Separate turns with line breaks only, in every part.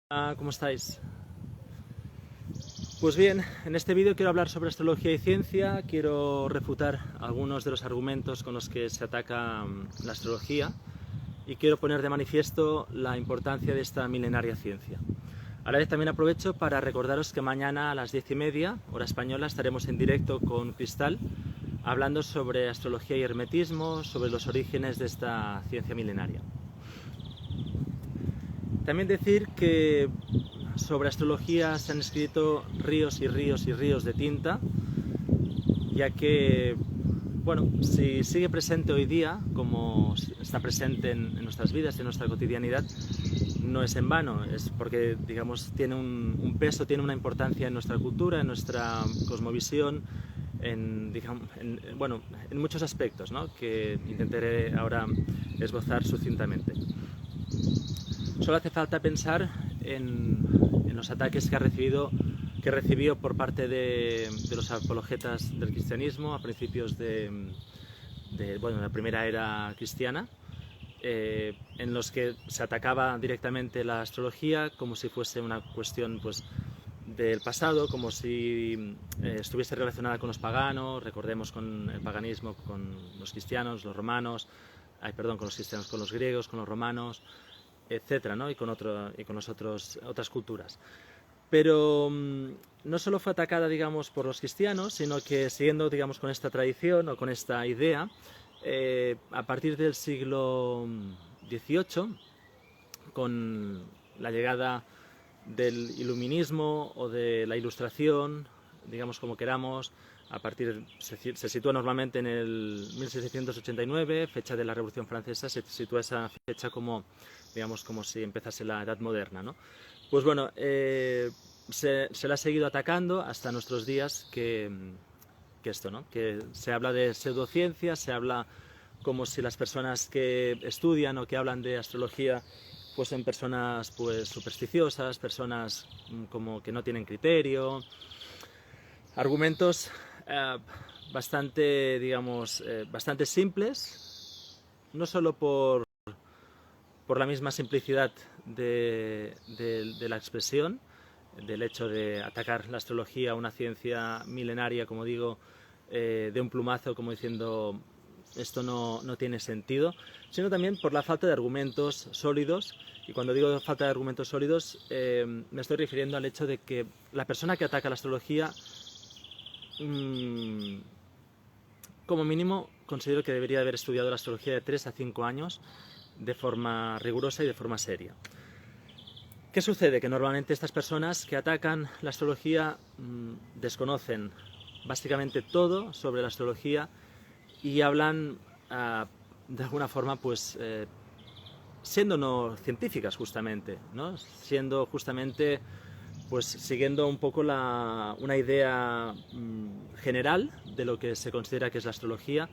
¿Cómo estáis? Pues bien, en este vídeo quiero hablar sobre astrología y ciencia, quiero refutar algunos de los argumentos con los que se ataca la astrología y quiero poner de manifiesto la importancia de esta milenaria ciencia. A la vez también aprovecho para recordaros que mañana a las 10:30, hora española, estaremos en directo con Cristal hablando sobre astrología y hermetismo, sobre los orígenes de esta ciencia milenaria. También decir que sobre astrología se han escrito ríos y ríos y ríos de tinta, ya que, bueno, si sigue presente hoy día, como está presente en nuestras vidas, en nuestra cotidianidad, no es en vano, es porque, digamos, tiene un peso, tiene una importancia en nuestra cultura, en nuestra cosmovisión, en muchos aspectos, ¿no?, que intentaré ahora esbozar sucintamente. Solo hace falta pensar en los ataques que recibió por parte de los apologetas del cristianismo a principios de la primera era cristiana, en los que se atacaba directamente la astrología como si fuese una cuestión, pues, del pasado, como si estuviese relacionada con los paganos. Recordemos con el paganismo, con los cristianos, los romanos, con los cristianos, con los griegos, con los romanos, etcétera, ¿no? y con otras culturas. Pero no solo fue atacada, digamos, por los cristianos, sino que siguiendo, digamos, con esta tradición o con esta idea, a partir del siglo XVIII, con la llegada del iluminismo o de la ilustración, digamos como queramos, se sitúa normalmente en el 1689, fecha de la Revolución Francesa, se sitúa esa fecha como, digamos, como si empezase la Edad Moderna, ¿no? Pues bueno, se la ha seguido atacando hasta nuestros días, que esto, ¿no?, que se habla de pseudociencia, se habla como si las personas que estudian o que hablan de astrología fuesen personas, pues, supersticiosas, personas como que no tienen criterio. Argumentos bastante, digamos, bastante simples, no solo por la misma simplicidad de la expresión, del hecho de atacar la astrología, una ciencia milenaria, como digo, de un plumazo, como diciendo esto no tiene sentido, sino también por la falta de argumentos sólidos. Y cuando digo falta de argumentos sólidos, me estoy refiriendo al hecho de que la persona que ataca la astrología, como mínimo, considero que debería haber estudiado la astrología de 3 a 5 años de forma rigurosa y de forma seria. ¿Qué sucede? Que normalmente estas personas que atacan la astrología desconocen básicamente todo sobre la astrología y hablan de alguna forma, pues, siendo no científicas, justamente, ¿no? Siendo justamente, pues, siguiendo un poco una idea general de lo que se considera que es la astrología,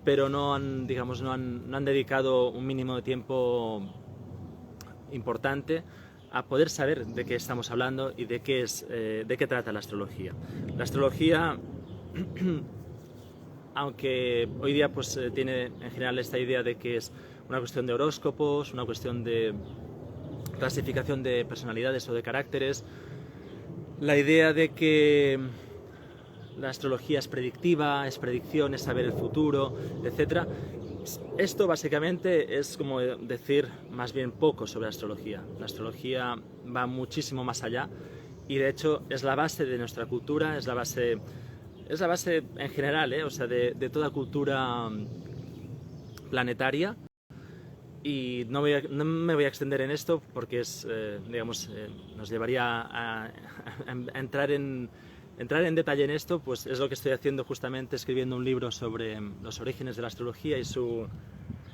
pero no han dedicado un mínimo de tiempo importante a poder saber de qué estamos hablando y de qué trata la astrología. La astrología, aunque hoy día, pues, tiene en general esta idea de que es una cuestión de horóscopos, una cuestión de clasificación de personalidades o de caracteres, la idea de que la astrología es predictiva, es predicción, es saber el futuro, etc. Esto básicamente es como decir más bien poco sobre la astrología. La astrología va muchísimo más allá y, de hecho, es la base de nuestra cultura, es la base en general, o sea, de toda cultura planetaria. Y no me voy a extender en esto porque nos llevaría a entrar en detalle en esto. Pues es lo que estoy haciendo, justamente escribiendo un libro sobre los orígenes de la astrología y su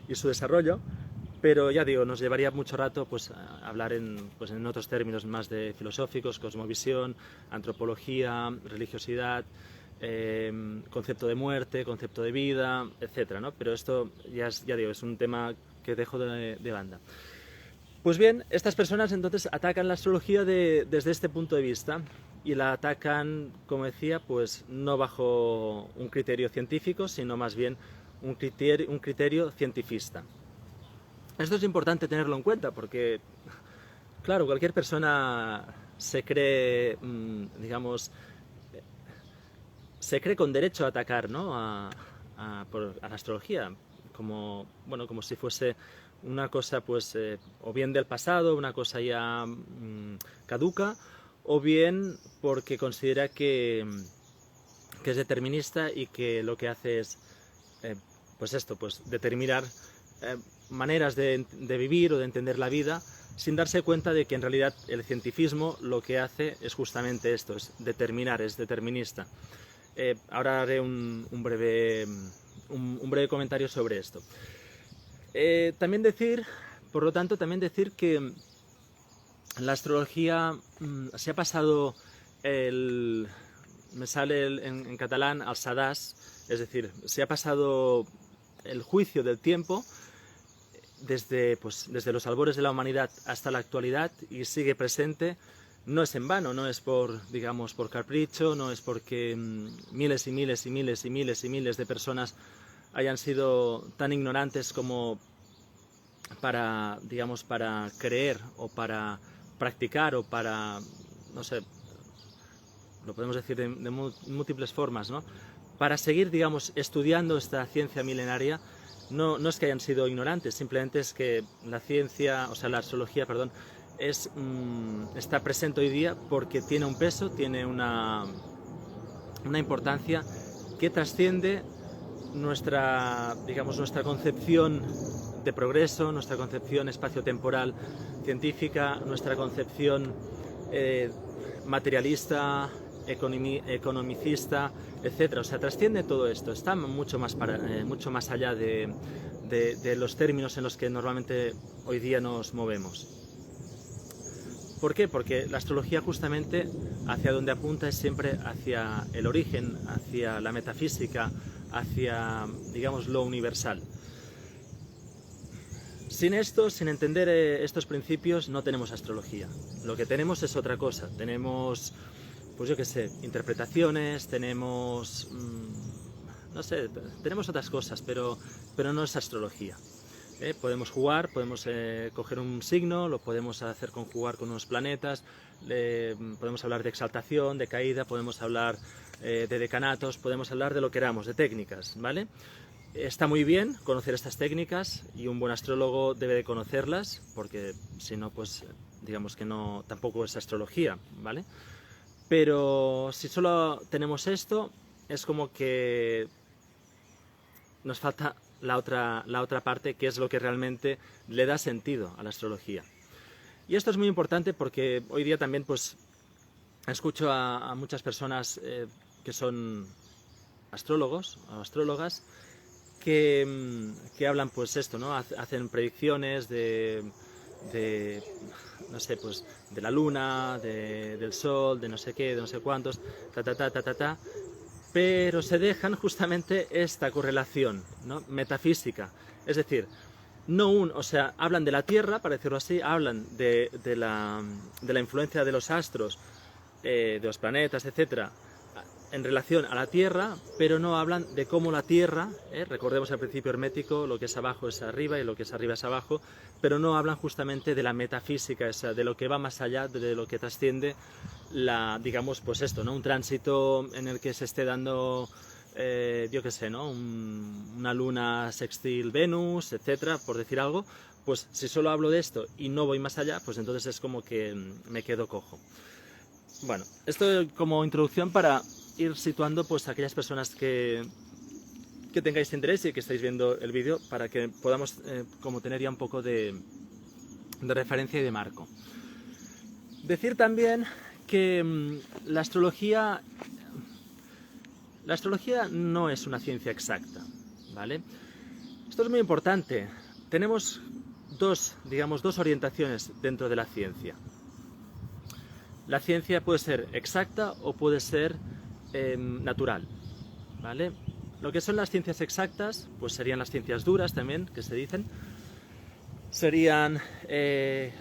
desarrollo. Pero ya digo, nos llevaría mucho rato, pues, a hablar en otros términos más de filosóficos, cosmovisión, antropología, religiosidad, concepto de muerte, concepto de vida, etcétera, ¿no? Pero esto ya digo, es un tema que dejo de banda. Pues bien, estas personas entonces atacan la astrología desde este punto de vista, y la atacan, como decía, pues no bajo un criterio científico, sino más bien un criterio cientifista. Esto es importante tenerlo en cuenta porque Claro, cualquier persona se cree, digamos, se cree con derecho a atacar, ¿no? A la astrología, como, bueno, como si fuese una cosa, pues, o bien del pasado, una cosa ya caduca, o bien porque considera que es determinista y que lo que hace es, pues esto, pues determinar maneras de vivir o de entender la vida, sin darse cuenta de que en realidad el cientifismo lo que hace es justamente esto, es determinar, es determinista. Ahora haré un breve comentario sobre esto. También decir, por lo tanto, también decir que la astrología se ha pasado me sale en catalán, al sedàs, es decir, se ha pasado el juicio del tiempo desde los albores de la humanidad hasta la actualidad y sigue presente. No es en vano, no es por, digamos, por capricho, no es porque miles y miles y miles y miles y miles de personas hayan sido tan ignorantes como para, digamos, para creer o para practicar o para, no sé, lo podemos decir de múltiples formas, ¿no? Para seguir, digamos, estudiando esta ciencia milenaria. No es que hayan sido ignorantes, simplemente es que la ciencia, o sea, la astrología, perdón, está presente hoy día porque tiene un peso, tiene una importancia que trasciende nuestra, digamos, nuestra concepción de progreso, nuestra concepción espaciotemporal científica, nuestra concepción materialista, economicista, etcétera. O sea, trasciende todo esto, está mucho más allá de los términos en los que normalmente hoy día nos movemos. ¿Por qué? Porque la astrología justamente hacia donde apunta es siempre hacia el origen, hacia la metafísica, hacia, digamos, lo universal. Sin esto, sin entender estos principios, no tenemos astrología. Lo que tenemos es otra cosa. Tenemos, pues yo qué sé, interpretaciones, tenemos, no sé, tenemos otras cosas, pero no es astrología. Podemos jugar, podemos coger un signo, lo podemos hacer conjugar con unos planetas, podemos hablar de exaltación, de caída, podemos hablar de decanatos, podemos hablar de lo que queramos, de técnicas, ¿vale? Está muy bien conocer estas técnicas y un buen astrólogo debe de conocerlas, porque si no, pues digamos que no, tampoco es astrología, ¿vale? Pero si solo tenemos esto, es como que nos falta la otra parte, que es lo que realmente le da sentido a la astrología. Y esto es muy importante porque hoy día también pues escucho a muchas personas que son astrólogos o astrólogas que hablan pues esto, ¿no? Hacen predicciones de no sé, pues de la luna, del sol, de no sé qué, de no sé cuántos, pero se dejan justamente esta correlación, ¿no? Metafísica, es decir, o sea, hablan de la Tierra, para decirlo así, hablan de la influencia de los astros, de los planetas, etcétera, en relación a la Tierra, pero no hablan de cómo la Tierra, recordemos el principio hermético, lo que es abajo es arriba y lo que es arriba es abajo, pero no hablan justamente de la metafísica, de lo que va más allá, de lo que trasciende digamos, pues esto, ¿no? Un tránsito en el que se esté dando, yo qué sé, ¿no? Una luna sextil Venus, etcétera, por decir algo. Pues si solo hablo de esto y no voy más allá, pues entonces es como que me quedo cojo. Bueno, esto como introducción para ir situando pues a aquellas personas que tengáis interés y que estáis viendo el vídeo, para que podamos como tener ya un poco de referencia y de marco. Decir también que la astrología no es una ciencia exacta, ¿vale? Esto es muy importante. Tenemos dos orientaciones dentro de la ciencia. La ciencia puede ser exacta o puede ser natural, ¿vale? Lo que son las ciencias exactas, pues serían las ciencias duras también, que se dicen. Serían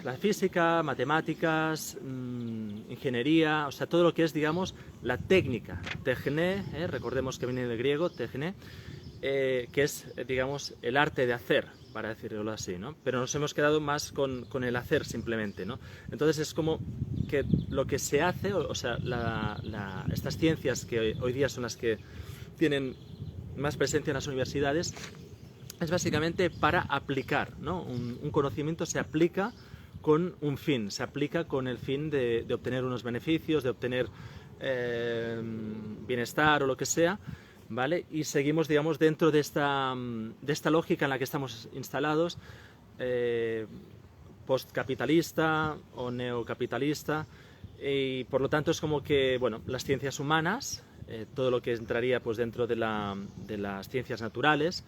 la física, matemáticas, ingeniería, o sea, todo lo que es, digamos, la técnica. Τέχνη, recordemos que viene del griego, τέχνη, que es, digamos, el arte de hacer, para decirlo así, ¿no? Pero nos hemos quedado más con el hacer simplemente, ¿no? Entonces es como que lo que se hace, o sea, estas ciencias que hoy día son las que tienen más presencia en las universidades, es básicamente para aplicar, ¿no? Un conocimiento se aplica con un fin, se aplica con el fin de obtener unos beneficios, de obtener bienestar o lo que sea, ¿vale? Y seguimos, digamos, dentro de esta lógica en la que estamos instalados, postcapitalista o neocapitalista, y por lo tanto es como que, bueno, las ciencias humanas, todo lo que entraría pues dentro de las ciencias naturales,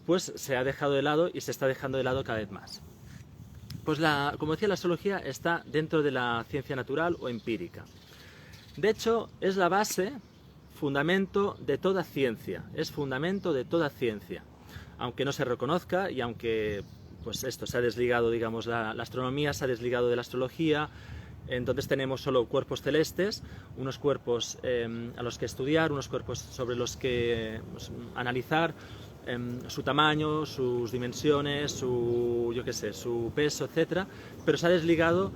pues se ha dejado de lado y se está dejando de lado cada vez más. Pues como decía, la astrología está dentro de la ciencia natural o empírica. De hecho, es la base, fundamento de toda ciencia, es fundamento de toda ciencia. Aunque no se reconozca y aunque pues esto se ha desligado, digamos, la astronomía se ha desligado de la astrología, entonces tenemos solo cuerpos celestes, unos cuerpos a los que estudiar, unos cuerpos sobre los que analizar, su tamaño, sus dimensiones, su peso, etcétera, pero se ha desligado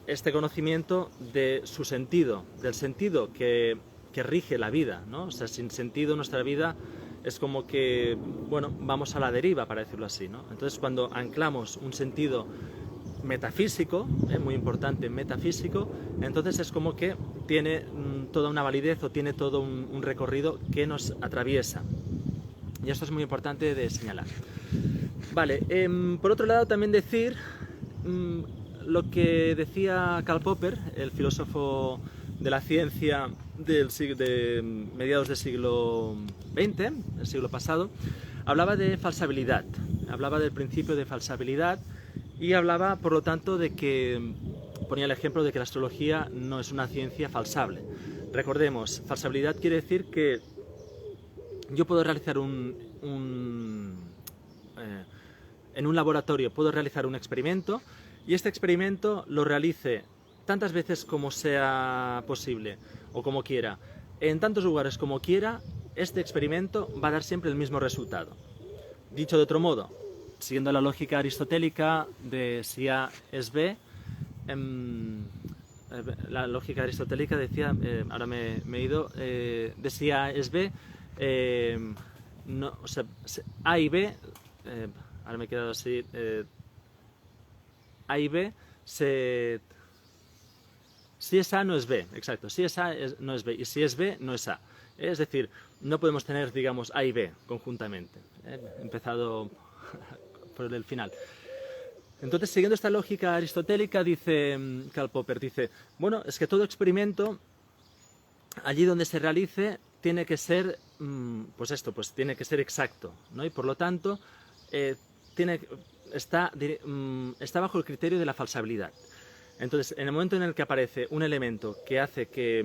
este conocimiento de su sentido, del sentido que rige la vida, ¿no? O sea, sin sentido nuestra vida es como que, bueno, vamos a la deriva, para decirlo así, ¿no? Entonces, cuando anclamos un sentido metafísico, muy importante, metafísico, entonces es como que tiene toda una validez o tiene todo un recorrido que nos atraviesa. Y esto es muy importante de señalar. Vale, por otro lado también decir lo que decía Karl Popper, el filósofo de la ciencia de mediados del siglo XX, el siglo pasado, hablaba de falsabilidad, hablaba del principio de falsabilidad y hablaba, por lo tanto, de que ponía el ejemplo de que la astrología no es una ciencia falsable. Recordemos, falsabilidad quiere decir que yo puedo realizar en un laboratorio puedo realizar un experimento y este experimento lo realice tantas veces como sea posible o como quiera, en tantos lugares como quiera, este experimento va a dar siempre el mismo resultado. Dicho de otro modo, siguiendo la lógica aristotélica de si A es B, la lógica aristotélica decía, ahora me he ido, de si A es B, no, o sea, A y B, ahora me he quedado así, A y B, si es A no es B, exacto, si es A no es B y si es B no es A. Es decir, no podemos tener, digamos, A y B conjuntamente. He empezado por el final. Entonces, siguiendo esta lógica aristotélica, dice Karl Popper, dice, bueno, es que todo experimento, allí donde se realice, tiene que ser, pues tiene que ser exacto, ¿no? Y por lo tanto, está bajo el criterio de la falsabilidad. Entonces, en el momento en el que aparece un elemento que hace que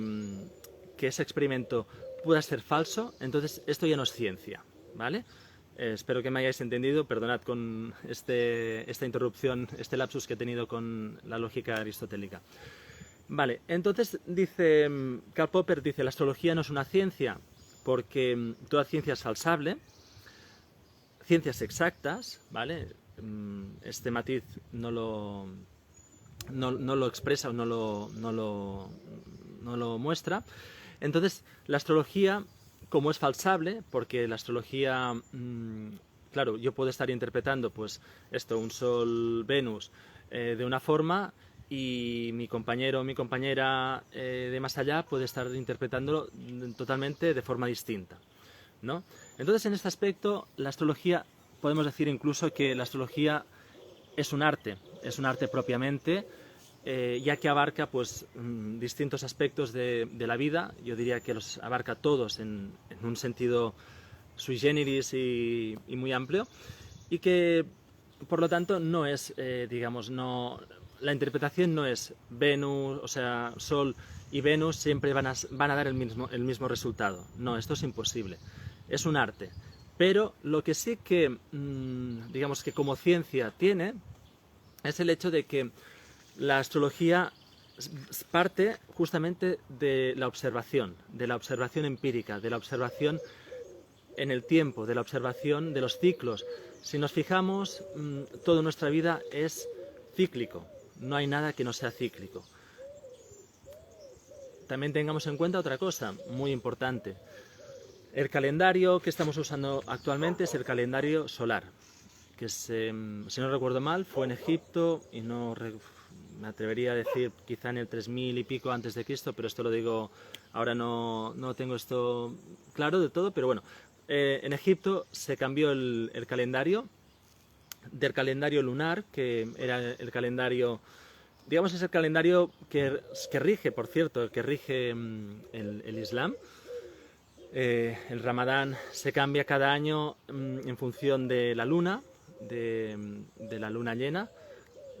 ese experimento pueda ser falso, entonces esto ya no es ciencia, ¿vale? Espero que me hayáis entendido, perdonad con esta interrupción, este lapsus que he tenido con la lógica aristotélica. Vale, entonces dice Karl Popper, dice, la astrología no es una ciencia porque toda ciencia es falsable, ciencias exactas, ¿vale? Este matiz no lo expresa o no lo muestra. Entonces, la astrología, como es falsable, porque la astrología, claro, yo puedo estar interpretando, pues, un Sol, Venus, de una forma, y mi compañero o mi compañera de más allá puede estar interpretándolo totalmente de forma distinta, ¿no? Entonces, en este aspecto, la astrología, podemos decir incluso que la astrología es un arte propiamente, ya que abarca pues distintos aspectos de la vida. Yo diría que los abarca todos en un sentido sui generis y muy amplio, y que por lo tanto no es, la interpretación no es Venus, o sea, Sol y Venus siempre van a dar el mismo resultado. No, esto es imposible. Es un arte. Pero lo que sí que, digamos que como ciencia tiene, es el hecho de que la astrología parte justamente de la observación empírica, de la observación en el tiempo, de la observación de los ciclos, Si nos fijamos, toda nuestra vida es cíclico, no hay nada que no sea cíclico. También tengamos en cuenta otra cosa muy importante. El calendario que estamos usando actualmente es el calendario solar, que si no recuerdo mal fue en Egipto y me atrevería a decir quizá en el 3000 y pico antes de Cristo, pero esto lo digo, ahora no tengo esto claro de todo, pero bueno, en Egipto se cambió el calendario del calendario lunar, que era el calendario, digamos, es el calendario que rige, por cierto, que rige el Islam. El Ramadán se cambia cada año en función de la luna, de la luna llena,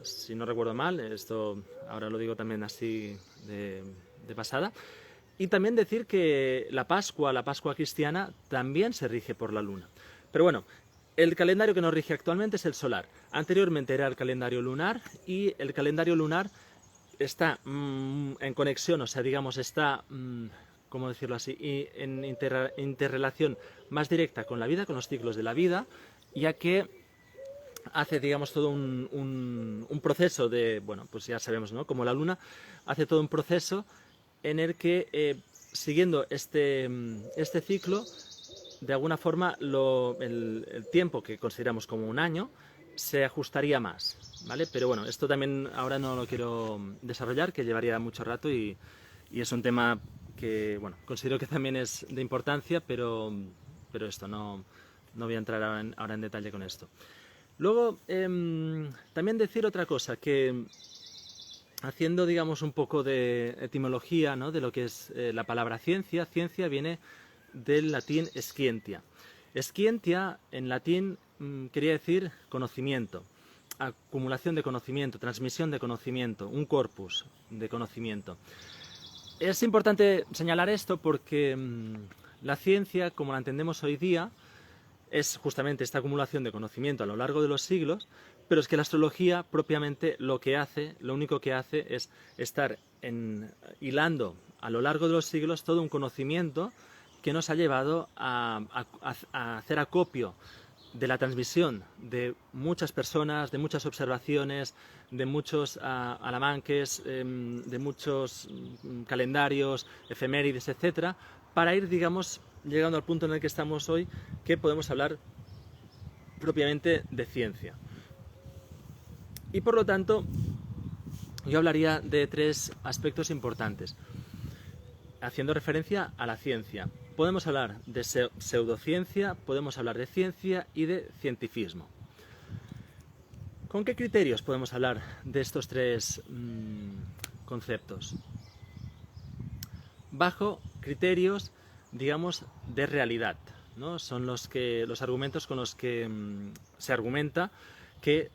si no recuerdo mal, esto ahora lo digo también así de pasada. Y también decir que la Pascua cristiana, también se rige por la luna. Pero bueno, el calendario que nos rige actualmente es el solar. Anteriormente era el calendario lunar, y el calendario lunar está en conexión, o sea, digamos, está, ¿cómo decirlo así?, y en interrelación más directa con la vida, con los ciclos de la vida, ya que hace, digamos, todo un proceso de, bueno, pues ya sabemos, ¿no?, como la luna hace todo un proceso en el que, siguiendo este ciclo, de alguna forma el tiempo que consideramos como un año se ajustaría más, ¿vale? Pero bueno, esto también ahora no lo quiero desarrollar, que llevaría mucho rato, y es un tema que, bueno, considero que también es de importancia, pero esto no voy a entrar ahora en detalle con esto. Luego, también decir otra cosa, que haciendo, digamos, un poco de etimología, ¿no?, de lo que es la palabra ciencia. Ciencia viene del latín scientia. Scientia en latín quería decir conocimiento, acumulación de conocimiento, transmisión de conocimiento, un corpus de conocimiento. Es importante señalar esto porque la ciencia, como la entendemos hoy día, es justamente esta acumulación de conocimiento a lo largo de los siglos, pero es que la astrología propiamente lo único que hace es estar hilando a lo largo de los siglos todo un conocimiento que nos ha llevado a hacer acopio de la transmisión de muchas personas, de muchas observaciones, de muchos alamanques, de muchos calendarios, efemérides, etcétera, para ir, digamos, llegando al punto en el que estamos hoy, que podemos hablar propiamente de ciencia. Y por lo tanto, yo hablaría de tres aspectos importantes, haciendo referencia a la ciencia. Podemos hablar de pseudociencia, podemos hablar de ciencia y de cientifismo. ¿Con qué criterios podemos hablar de estos tres conceptos? Bajo criterios, digamos, de realidad, ¿no? Son los argumentos con los que se argumenta qué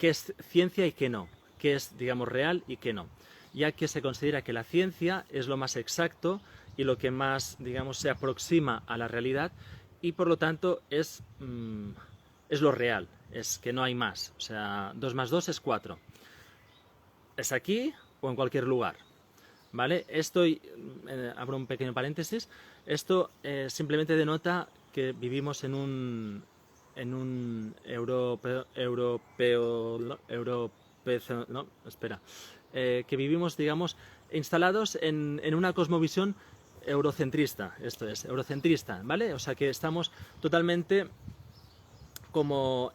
es ciencia y qué no, qué es, digamos, real y qué no, ya que se considera que la ciencia es lo más exacto y lo que más, digamos, se aproxima a la realidad, y por lo tanto es lo real, es que no hay más. O sea, 2 más 2 es 4. Es aquí o en cualquier lugar, ¿vale? Esto, abro un pequeño paréntesis, esto simplemente denota que vivimos en un que vivimos, digamos, instalados en una cosmovisión eurocentrista, eurocentrista, ¿vale? O sea, que estamos totalmente como,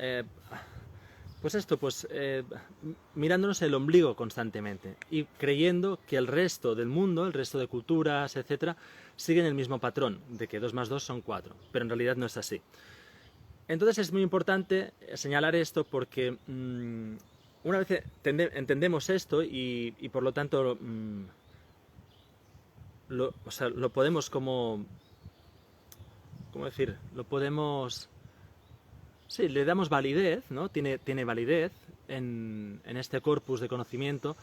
mirándonos el ombligo constantemente y creyendo que el resto del mundo, el resto de culturas, etcétera, siguen el mismo patrón, de que 2 más 2 son 4, pero en realidad no es así. Entonces es muy importante señalar esto porque una vez entendemos esto y por lo tanto lo podemos ¿cómo decir? Lo podemos... Sí, le damos validez, ¿no? Tiene validez en este corpus de conocimiento.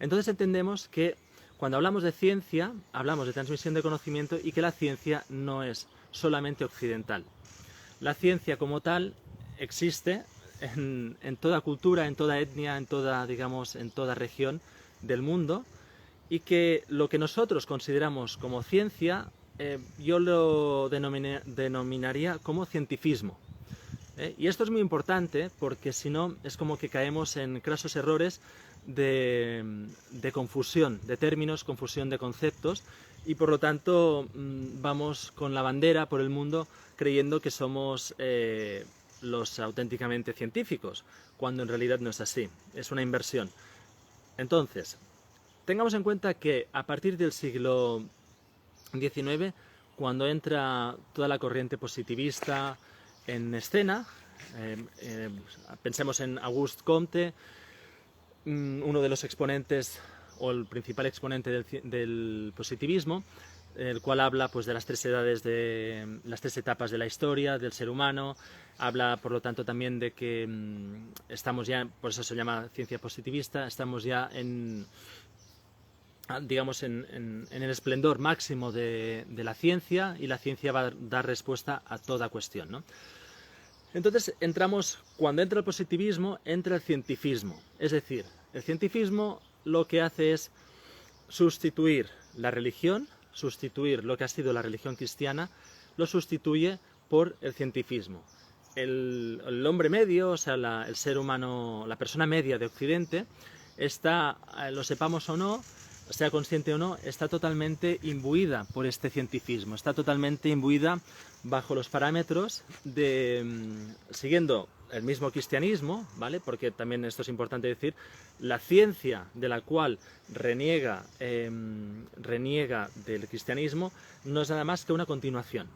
Entonces entendemos que cuando hablamos de ciencia, hablamos de transmisión de conocimiento, y que la ciencia no es solamente occidental. La ciencia como tal existe en toda cultura, en toda etnia, en toda, digamos, en toda región del mundo, y que lo que nosotros consideramos como ciencia, yo lo denominaría como cientifismo. Y esto es muy importante porque si no es como que caemos en crasos errores de confusión de términos, confusión de conceptos, y por lo tanto vamos con la bandera por el mundo creyendo que somos los auténticamente científicos, cuando en realidad no es así, es una inversión. Entonces, tengamos en cuenta que a partir del siglo XIX, cuando entra toda la corriente positivista en escena, pensemos en Auguste Comte, uno de los exponentes o el principal exponente del positivismo, el cual habla pues de las tres edades, de las tres etapas de la historia del ser humano. Habla por lo tanto también de que estamos ya, por eso se llama ciencia positivista, estamos ya en, digamos, en el esplendor máximo de la ciencia, y la ciencia va a dar respuesta a toda cuestión, ¿no? Entonces cuando entra el positivismo, entra el cientifismo. Es decir, el cientifismo lo que hace es sustituir la religión, sustituir lo que ha sido la religión cristiana, lo sustituye por el cientifismo. El hombre medio, o sea, el ser humano, la persona media de Occidente, está, lo sepamos o no, sea consciente o no, está totalmente imbuida por este cientifismo, está totalmente imbuida bajo los parámetros siguiendo el mismo cristianismo, ¿vale? Porque también esto es importante decir, la ciencia de la cual reniega del cristianismo no es nada más que una continuación.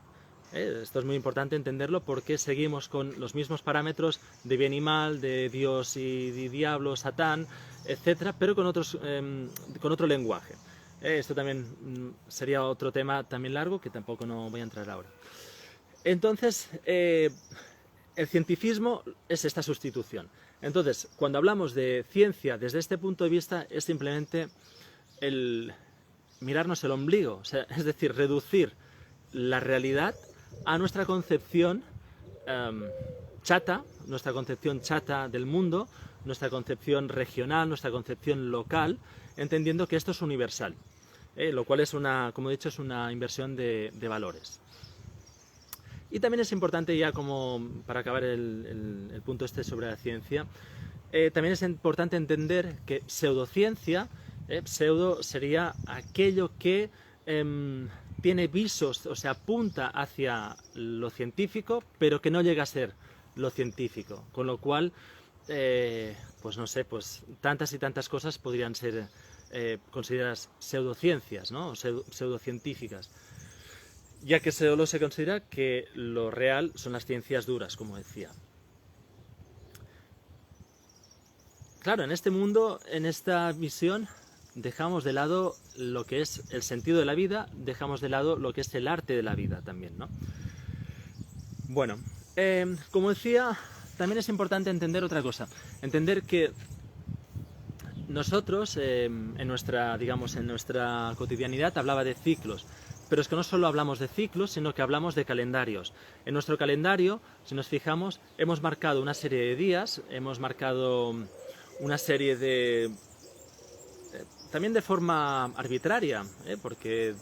Esto es muy importante entenderlo porque seguimos con los mismos parámetros de bien y mal, de Dios y diablo, Satán, etcétera, pero con otro lenguaje. Esto también sería otro tema también largo que tampoco no voy a entrar ahora. Entonces, el cientifismo es esta sustitución. Entonces, cuando hablamos de ciencia desde este punto de vista, es simplemente el mirarnos el ombligo, o sea, es decir, reducir la realidad a nuestra concepción chata, nuestra concepción chata del mundo, nuestra concepción regional, nuestra concepción local, entendiendo que esto es universal, lo cual es como he dicho, es una inversión de valores. Y también es importante, ya como para acabar el punto este sobre la ciencia, también es importante entender que pseudociencia, pseudo sería aquello que tiene visos, o sea, apunta hacia lo científico, pero que no llega a ser lo científico, con lo cual, pues no sé, pues tantas y tantas cosas podrían ser consideradas pseudociencias, ¿no? O pseudocientíficas, ya que solo se considera que lo real son las ciencias duras, como decía. Claro, en este mundo, en esta visión, dejamos de lado lo que es el sentido de la vida, dejamos de lado lo que es el arte de la vida también, ¿no? Bueno, como decía, también es importante entender otra cosa, entender que nosotros, en nuestra cotidianidad, hablaba de ciclos, pero es que no solo hablamos de ciclos, sino que hablamos de calendarios. En nuestro calendario, si nos fijamos, hemos marcado una serie de días, hemos marcado una serie de también de forma arbitraria, porque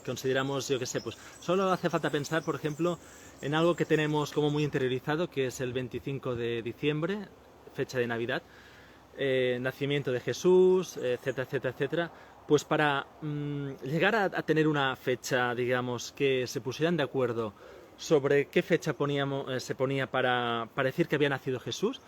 consideramos, yo qué sé, pues solo hace falta pensar, por ejemplo, en algo que tenemos como muy interiorizado, que es el 25 de diciembre, fecha de Navidad, nacimiento de Jesús, etcétera, etcétera, etcétera. Pues para llegar a tener una fecha, digamos, que se pusieran de acuerdo sobre qué fecha se ponía para decir que había nacido Jesús,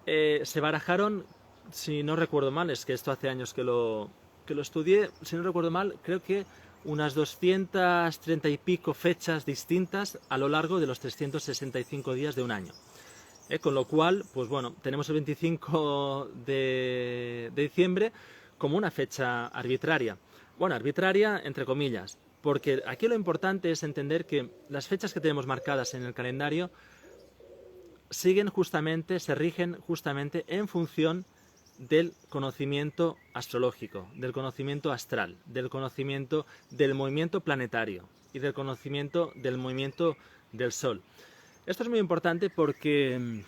se barajaron, si no recuerdo mal, es que esto hace años que lo estudié, si no recuerdo mal, creo que unas 230 y pico fechas distintas a lo largo de los 365 días de un año. Con lo cual, pues bueno, tenemos el 25 de diciembre como una fecha arbitraria. Bueno, arbitraria entre comillas, porque aquí lo importante es entender que las fechas que tenemos marcadas en el calendario se rigen justamente en función del conocimiento astrológico, del conocimiento astral, del conocimiento del movimiento planetario y del conocimiento del movimiento del Sol. Esto es muy importante porque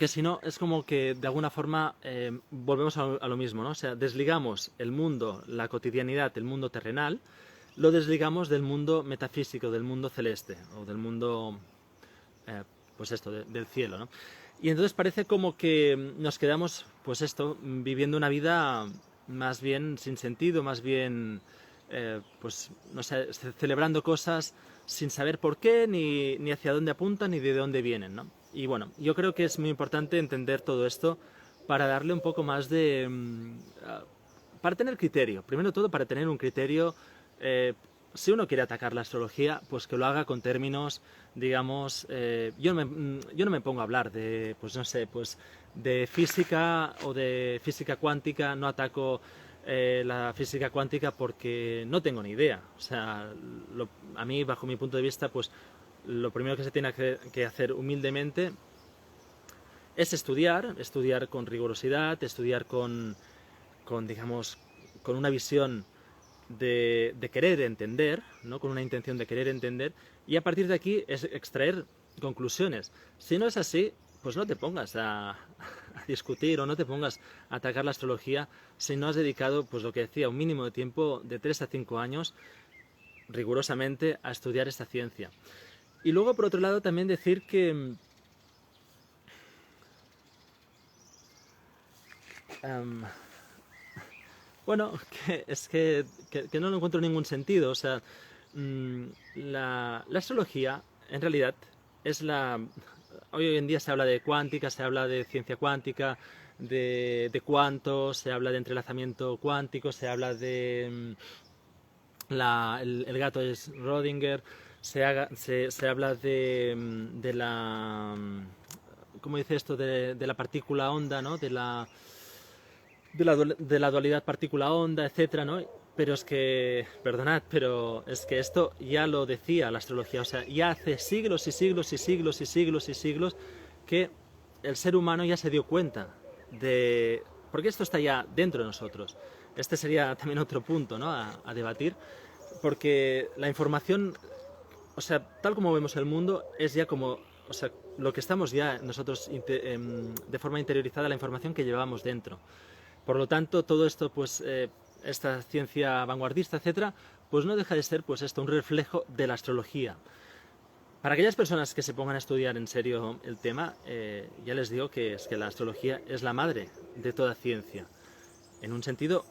si no es como que de alguna forma volvemos a lo mismo, ¿no? O sea, desligamos el mundo, la cotidianidad, el mundo terrenal, lo desligamos del mundo metafísico, del mundo celeste o del mundo pues esto, del cielo, ¿no? Y entonces parece como que nos quedamos, pues esto, viviendo una vida más bien sin sentido, más bien, pues, no sé, celebrando cosas sin saber por qué, ni hacia dónde apuntan, ni de dónde vienen, ¿no? Y bueno, yo creo que es muy importante entender todo esto para darle un poco más de... para tener criterio, primero de todo para tener un criterio, si uno quiere atacar la astrología, pues que lo haga con términos, digamos, yo no me pongo a hablar de, pues no sé, pues de física o de física cuántica, no ataco la física cuántica porque no tengo ni idea. O sea, a mí, bajo mi punto de vista, pues lo primero que se tiene que hacer humildemente es estudiar con rigurosidad, estudiar digamos, con una visión de querer entender, ¿no? Con una intención de querer entender, y a partir de aquí es extraer conclusiones. Si no es así, pues no te pongas a discutir o no te pongas a atacar la astrología si no has dedicado, pues lo que decía, un mínimo de tiempo de 3 a 5 años rigurosamente a estudiar esta ciencia. Y luego, por otro lado, también decir que bueno, que no lo encuentro ningún sentido. O sea, la astrología, en realidad, es la... Hoy en día se habla de cuántica, se habla de ciencia cuántica, de cuantos, se habla de entrelazamiento cuántico, se habla de el gato es Schrödinger, se habla de la... ¿Cómo dice esto? De la partícula onda, ¿no? De la dualidad partícula-onda, etcétera, ¿no? Pero es que, perdonad, pero es que esto ya lo decía la astrología, o sea, ya hace siglos y siglos y siglos y siglos y siglos que el ser humano ya se dio cuenta de... Porque esto está ya dentro de nosotros. Este sería también otro punto, ¿no? A debatir, porque la información, o sea, tal como vemos el mundo, es ya como... O sea, lo que estamos ya nosotros de forma interiorizada, la información que llevamos dentro. Por lo tanto, todo esto, pues, esta ciencia vanguardista, etcétera, pues no deja de ser, pues, esto, un reflejo de la astrología. Para aquellas personas que se pongan a estudiar en serio el tema, ya les digo que es que la astrología es la madre de toda ciencia, en un sentido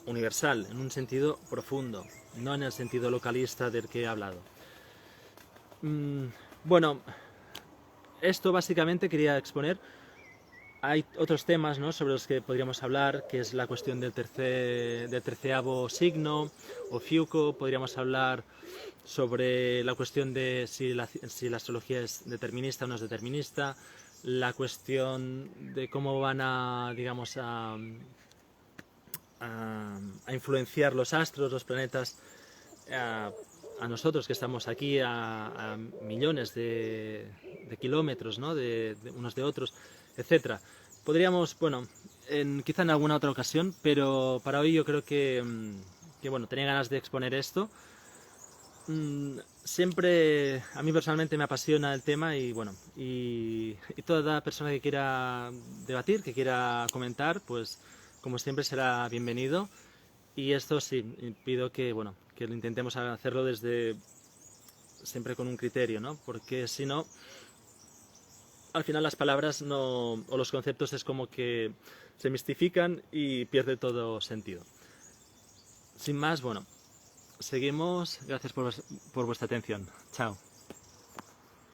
universal, en un sentido profundo, no en el sentido localista del que he hablado. Bueno, esto básicamente quería exponer. Hay otros temas, ¿no?, sobre los que podríamos hablar, que es la cuestión del treceavo signo o Fiuco. Podríamos hablar sobre la cuestión de si la astrología es determinista o no es determinista, la cuestión de cómo van a, digamos, a influenciar los astros, los planetas, a nosotros que estamos aquí a millones de kilómetros, ¿no?, de unos de otros, etcétera. Podríamos, bueno, quizá en alguna otra ocasión, pero para hoy yo creo que bueno, tenía ganas de exponer esto. Siempre, a mí personalmente me apasiona el tema y bueno, y toda persona que quiera debatir, que quiera comentar, pues como siempre será bienvenido. Y esto sí, pido que, bueno, que lo intentemos hacerlo siempre con un criterio, ¿no? Porque si no, al final las palabras o los conceptos es como que se mistifican y pierde todo sentido. Sin más, bueno, seguimos. Gracias por vuestra atención. Chao.